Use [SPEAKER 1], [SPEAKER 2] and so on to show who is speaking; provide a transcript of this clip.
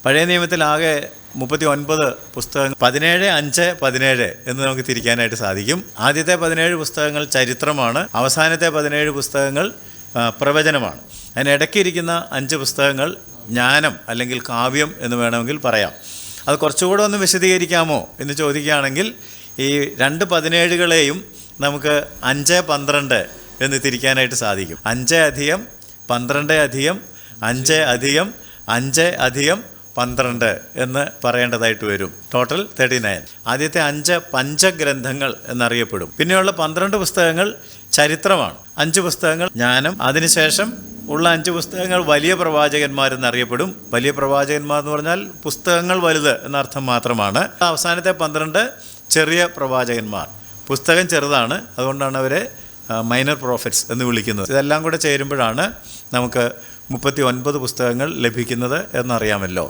[SPEAKER 1] പഴയ നിയമത്തിൽ ആകെ 39 പുസ്തകങ്ങൾ, 17, 5, 17 എന്ന് നമുക്ക് തിരിക്കാനായിട്ട് സാധിക്കും. ആദ്യത്തെ 17 പുസ്തകങ്ങൾ ചരിത്രമാണ്, അവസാനത്തെ 17 പുസ്തകങ്ങൾ പ്രവചനമാണ്. അതിനിടയ്ക്കിരിക്കുന്ന 5 പുസ്തകങ്ങൾ ജ്ഞാനം അല്ലെങ്കിൽ കാവ്യം എന്ന് വേണമെങ്കിൽ പറയാം. അത് കുറച്ചുകൂടെ ഒന്ന് വിശദീകരിക്കാമോ എന്ന് ചോദിക്കുകയാണെങ്കിൽ ഈ 2 17കളെയും നമുക്ക് 5, 12 എന്ന് തിരിക്കാനായിട്ട് സാധിക്കും. 5 അധികം 12 അധികം 5 അധികം 5 അധികം 12 എന്ന് പറയേണ്ടതായിട്ട് വരും. ടോട്ടൽ 39. ആദ്യത്തെ 5 പഞ്ചഗ്രന്ഥങ്ങൾ എന്നറിയപ്പെടും. പിന്നെയുള്ള 12 പുസ്തകങ്ങൾ ചരിത്രമാണ്. 5 പുസ്തകങ്ങൾ ജ്ഞാനം. അതിനുശേഷം ഉള്ള 5 പുസ്തകങ്ങൾ വലിയ പ്രവാചകന്മാരെന്നറിയപ്പെടും. വലിയ പ്രവാചകന്മാർ എന്ന് പറഞ്ഞാൽ പുസ്തകങ്ങൾ വലുത് എന്നർത്ഥം മാത്രമാണ്. അവസാനത്തെ 12 ചെറിയ പ്രവാചകന്മാർ. പുസ്തകം ചെറുതാണ്, അതുകൊണ്ടാണ് അവരെ മൈനർ പ്രോഫറ്റ്സ് എന്ന് വിളിക്കുന്നത്. ഇതെല്ലാം കൂടെ ചേരുമ്പോഴാണ് നമുക്ക് 39 പുസ്തകങ്ങൾ ലഭിക്കുന്നത് എന്നറിയാമല്ലോ.